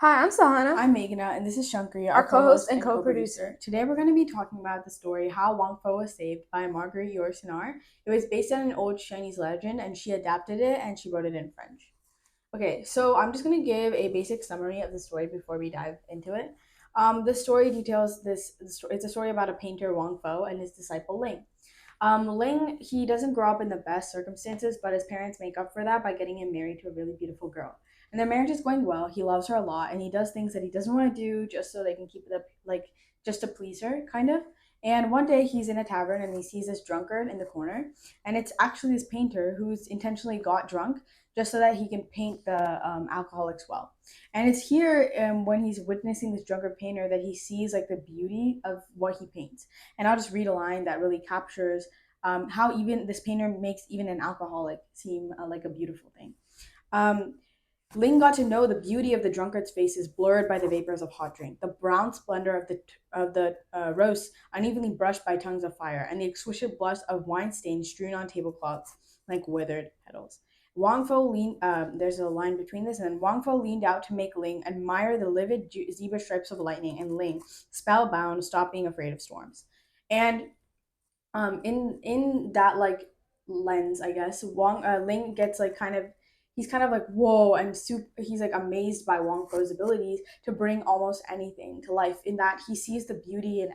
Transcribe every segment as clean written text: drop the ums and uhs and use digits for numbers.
Hi, I'm Sahana, I'm Meghna, and this is Shankari, our our co-host co-host and and co-producer. co-producer. Today we're going to be talking about the story How Wang-Fo Was Saved by Marguerite Yourcenar. It was based on an old Chinese legend, and she adapted it and she wrote it in French. Okay, so I'm just going to give a basic summary of the story before we dive into it. The story details it's a story about a painter, Wang-Fo, and his disciple, Ling. Ling, he doesn't grow up in the best circumstances, but his parents make up for that by getting him married to a really beautiful girl. And their marriage is going well. He loves her a lot, and he does things that he doesn't want to do just so they can keep it up, like just to please her, kind of. And one day he's in a tavern and he sees this drunkard in the corner, and it's actually this painter who's intentionally got drunk just so that he can paint the alcoholics well. And it's here when he's witnessing this drunkard painter that he sees like the beauty of what he paints. And I'll just read a line that really captures how even this painter makes even an alcoholic seem like a beautiful thing. Um, Ling got to know the beauty of the drunkard's face is blurred by the vapors of hot drink, the brown splendor of the roast unevenly brushed by tongues of fire, and the exquisite blush of wine stains strewn on tablecloths like withered petals. There's a line between this, and then Wang Fo leaned out to make Ling admire the livid zebra stripes of lightning, and Ling, spellbound, stopped being afraid of storms. And in that like lens, I guess Ling gets like kind of he's kind of like whoa, and he's like amazed by Wong Fo's abilities to bring almost anything to life, in that he sees the beauty in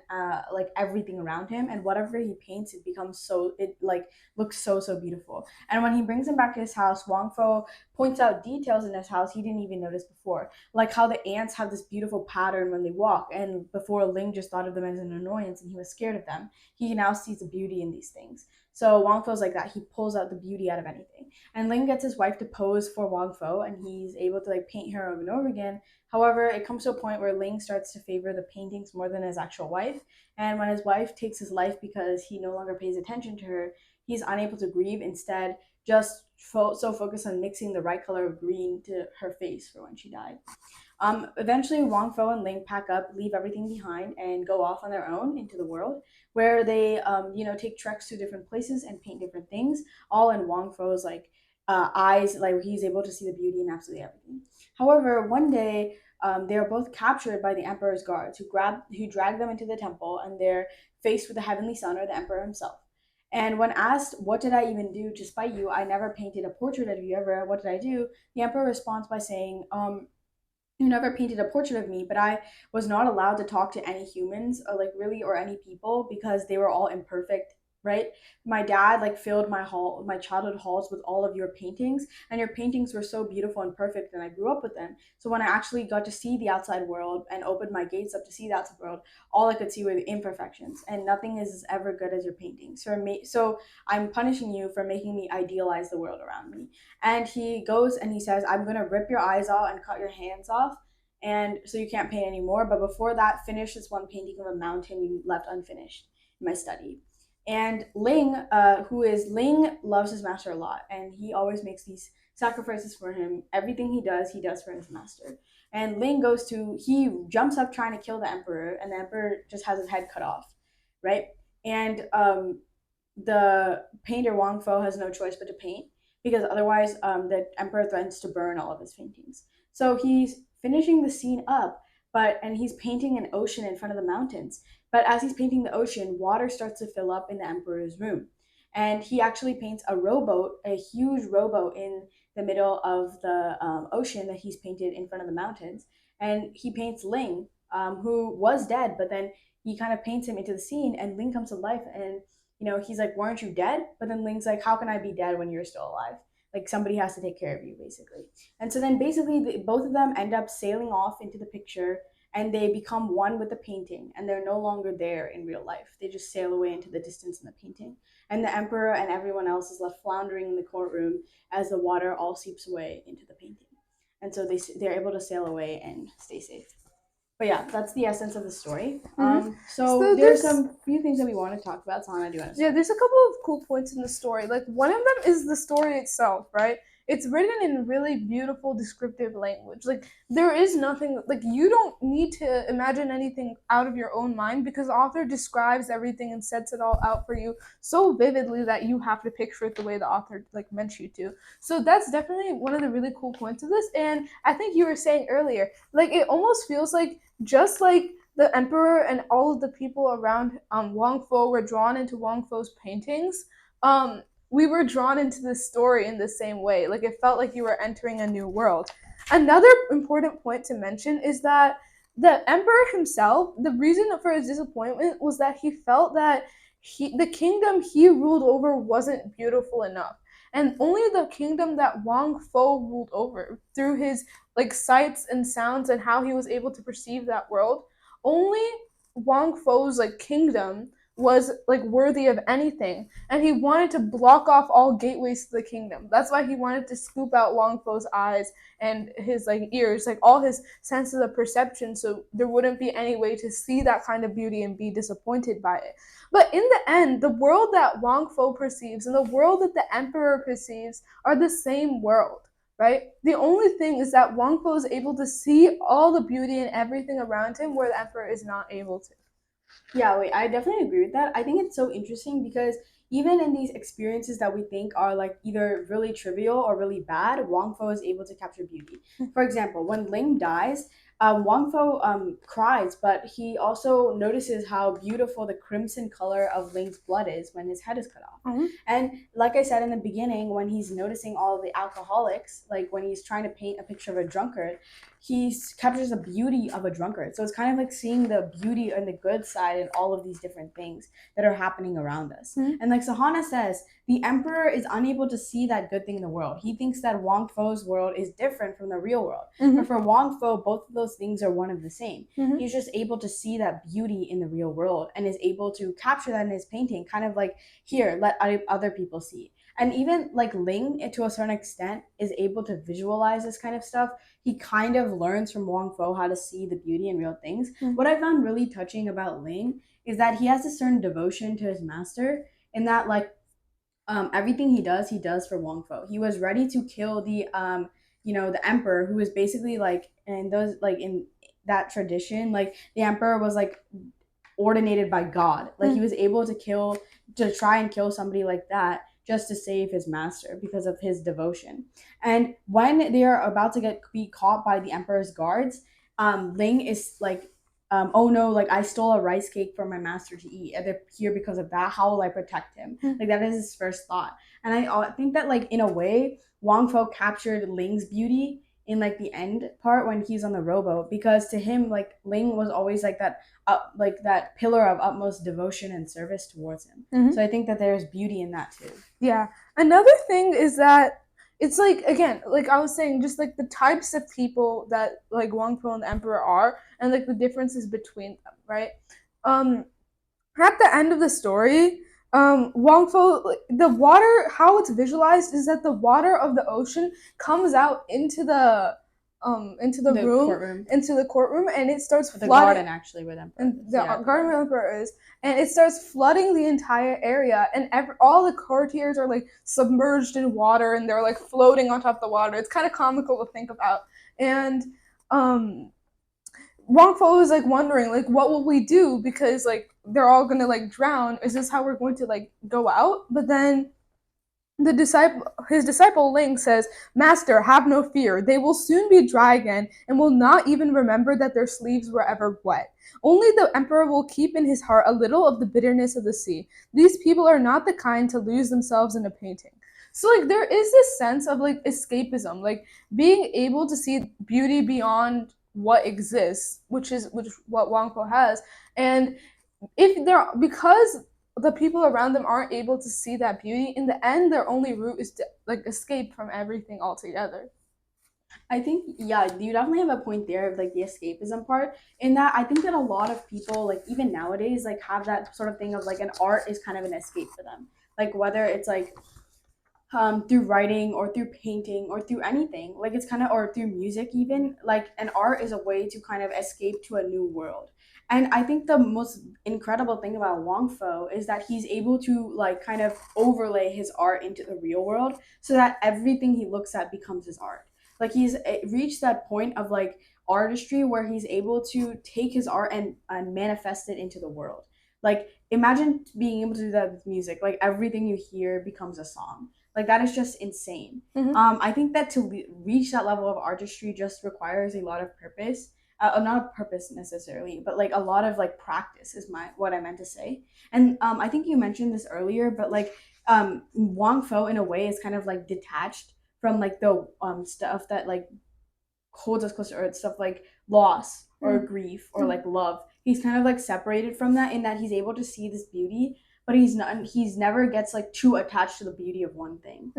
like everything around him, and whatever he paints it like looks so beautiful. And when he brings him back to his house, Wong Fo points out details in his house he didn't even notice before, like how the ants have this beautiful pattern when they walk, and before Ling just thought of them as an annoyance and he was scared of them, he now sees the beauty in these things. So Wang Fo's like that. He pulls out the beauty out of anything. And Ling gets his wife to pose for Wang Fo, and he's able to like paint her over and over again. However, it comes to a point where Ling starts to favor the paintings more than his actual wife. And when his wife takes his life because he no longer pays attention to her, he's unable to grieve. Instead, just so focused on mixing the right color of green to her face for when she died. Eventually, Wang Fo and Ling pack up, leave everything behind, and go off on their own into the world, where they, take treks to different places and paint different things, all in Wang Fo's like eyes, like he's able to see the beauty in absolutely everything. However, one day, they are both captured by the emperor's guards, who drag them into the temple, and they're faced with the heavenly sun, or the emperor himself. And when asked, "What did I even do to spite you? I never painted a portrait of you ever. What did I do?" The emperor responds by saying, "You never painted a portrait of me, but I was not allowed to talk to any humans, or like really, or any people, because they were all imperfect, right? My dad like filled my childhood halls with all of your paintings, and your paintings were so beautiful and perfect, and I grew up with them. So when I actually got to see the outside world and opened my gates up to see the outside world, all I could see were the imperfections, and nothing is ever good as your paintings. So I'm punishing you for making me idealize the world around me." And he goes and he says, "I'm gonna rip your eyes out and cut your hands off, and so you can't paint anymore. But before that, finish this one painting of a mountain you left unfinished in my study." And Ling loves his master a lot, and he always makes these sacrifices for him. Everything he does for his master. And he jumps up trying to kill the emperor, and the emperor just has his head cut off, right? And the painter Wang Fo has no choice but to paint, because otherwise the emperor threatens to burn all of his paintings. So he's finishing the scene up, and he's painting an ocean in front of the mountains. But as he's painting the ocean, water starts to fill up in the emperor's room, and he actually paints a huge rowboat in the middle of the ocean that he's painted in front of the mountains. And he paints Ling, who was dead, but then he kind of paints him into the scene, and Ling comes to life, and he's like, "Weren't you dead?" But then Ling's like, "How can I be dead when you're still alive? Like, somebody has to take care of you, basically." And so then basically, both of them end up sailing off into the picture, and they become one with the painting, and they're no longer there in real life. They just sail away into the distance in the painting. And the emperor and everyone else is left floundering in the courtroom as the water all seeps away into the painting. And so they're able to sail away and stay safe. But yeah, that's the essence of the story. Mm-hmm. So So there's there's some few things that we want to talk about. Sana, do you want to yeah, start? there's a couple of cool points in the story. Like one of them is the story itself, right? it's written in really beautiful descriptive language. Like there is nothing, like you don't need to imagine anything out of your own mind, because the author describes everything and sets it all out for you so vividly that you have to picture it the way the author like meant you to. So that's definitely one of the really cool points of this. And I think you were saying earlier, like it almost feels like, just like the emperor and all of the people around Wang Fo were drawn into Wang Fo's paintings, um, we were drawn into the story in the same way. Like it felt like you were entering a new world. Another important point to mention is that the emperor himself, the reason for his disappointment was that he felt that the kingdom he ruled over wasn't beautiful enough. And only the kingdom that Wang Fo ruled over, through his like sights and sounds and how he was able to perceive that world, only Wang Fo's like kingdom was like worthy of anything, and he wanted to block off all gateways to the kingdom. That's why he wanted to scoop out Wang Fo's eyes and his like ears, like all his senses of perception, so there wouldn't be any way to see that kind of beauty and be disappointed by it. But in the end, the world that Wang Fo perceives and the world that the emperor perceives are the same world, right? The only thing is that Wang Fo is able to see all the beauty and everything around him, where the emperor is not able to. Yeah, wait, I definitely agree with that. I think it's so interesting because even in these experiences that we think are like either really trivial or really bad, Wang Fo is able to capture beauty. For example, when Ling dies, Wang Fo cries, but he also notices how beautiful the crimson color of Ling's blood is when his head is cut off. Mm-hmm. And like I said in the beginning, when he's noticing all of the alcoholics, like when he's trying to paint a picture of a drunkard, he captures the beauty of a drunkard. So it's kind of like seeing the beauty and the good side in all of these different things that are happening around us. Mm-hmm. And like Sahana says, the emperor is unable to see that good thing in the world. He thinks that Wang Fo's world is different from the real world. Mm-hmm. But for Wang Fo, both of those things are one of the same. Mm-hmm. He's just able to see that beauty in the real world and is able to capture that in his painting, kind of like, here, let other people see. And even like Ling, to a certain extent, is able to visualize this kind of stuff. He kind of learns from Wang Fo how to see the beauty in real things. Mm-hmm. What I found really touching about Ling is that he has a certain devotion to his master, in that like everything he does for Wang Fo. He was ready to kill the the emperor, who was basically like in those like in that tradition, like the emperor was like ordinated by God. Like he was able to try and kill somebody like that just to save his master because of his devotion. And when they are about to be caught by the emperor's guards, Ling is like, oh no, like I stole a rice cake from my master to eat, and they're here because of that. How will I protect him? Like that is his first thought. And I think that like in a way, Wang Fo captured Ling's beauty in like the end part when he's on the rowboat, because to him like Ling was always like that pillar of utmost devotion and service towards him. Mm-hmm. So I think that there's beauty in that too. Yeah. Another thing is that it's like, again, like I was saying, just like the types of people that like Wang Fo and the Emperor are, and like the differences between them, right? Um, at the end of the story, Wang Fo, like, the water, how it's visualized is that the water of the ocean comes out into the room, courtroom, into the courtroom, and it starts the flooding. garden actually where the emperor And is. the Yeah, garden where the emperor is, and it starts flooding the entire area, and all the courtiers are like submerged in water, and they're like floating on top of the water. It's kind of comical to think about. And um Wang Fo is like wondering like, what will we do, because like they're all gonna like drown. Is this how we're going to like go out? But then his disciple Ling says, "Master, have no fear. They will soon be dry again and will not even remember that their sleeves were ever wet. Only the emperor will keep in his heart a little of the bitterness of the sea. These people are not the kind to lose themselves in a painting." So like there is this sense of like escapism, like being able to see beauty beyond what exists, which what Wang Po has. And if they're, because the people around them aren't able to see that beauty, in the end their only route is to like escape from everything altogether. I think, yeah, you definitely have a point there of like the escapism part. In that, I think that a lot of people, like even nowadays, like have that sort of thing of like an art is kind of an escape for them. Like whether it's like through writing or through painting or through anything. Like it's kind of, or through music even. Like, an art is a way to kind of escape to a new world. And I think the most incredible thing about Wang Fo is that he's able to like kind of overlay his art into the real world so that everything he looks at becomes his art. Like he's reached that point of like artistry where he's able to take his art and manifest it into the world. Like imagine being able to do that with music. Like everything you hear becomes a song. Like that is just insane. Mm-hmm. I think that to reach that level of artistry just requires a lot of purpose. Not a purpose necessarily, but like a lot of like practice is my what I meant to say. And I think you mentioned this earlier, but like Wang Fo in a way is kind of like detached from like the stuff that like holds us close to earth, stuff like loss or grief or like love. He's kind of like separated from that in that he's able to see this beauty, but he's never gets like too attached to the beauty of one thing.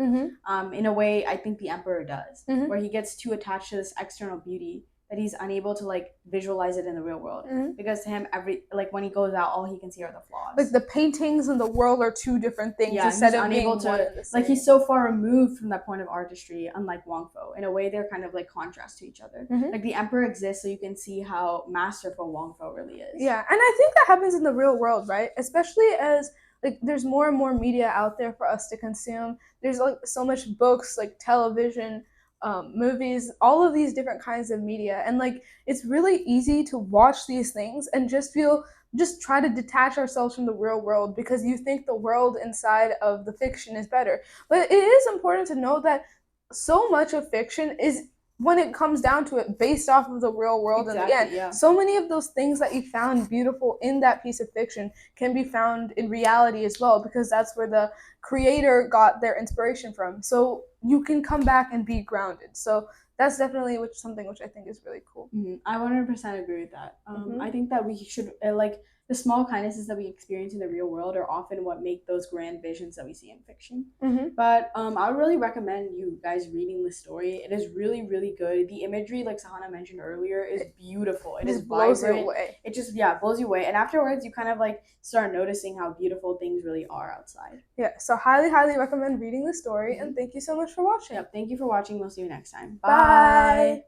In a way I think the emperor does, where he gets too attached to this external beauty that he's unable to like visualize it in the real world, because to him every like when he goes out all he can see are the flaws. Like the paintings and the world are two different things, Yeah, instead he's of being unable one to and the same. like he's so far removed from that point of artistry, unlike Wang Fo. In a way they're kind of like contrast to each other. Like the emperor exists so you can see how masterful Wang Fo really is. Yeah, and I think that happens in the real world, right? Especially as like there's more and more media out there for us to consume. There's like so much books, like television, movies, all of these different kinds of media, and like it's really easy to watch these things and just try to detach ourselves from the real world because you think the world inside of the fiction is better. But it is important to know that so much of fiction is, when it comes down to it, based off of the real world. Exactly, in the end, yeah. so many of those things that you found beautiful in that piece of fiction can be found in reality as well, because that's where the creator got their inspiration from. So you can come back and be grounded. So that's definitely something which I think is really cool. I 100% agree with that. I think that we should like the small kindnesses that we experience in the real world are often what make those grand visions that we see in fiction. But I would really recommend you guys reading the story. It is really, really good. The imagery, like Sahana mentioned earlier, is beautiful. It is blows you vibrant. away. It just blows you away. And afterwards, you kind of like start noticing how beautiful things really are outside. Yeah, so highly, highly recommend reading the story. And thank you so much for watching. Yep. Thank you for watching. We'll see you next time. Bye.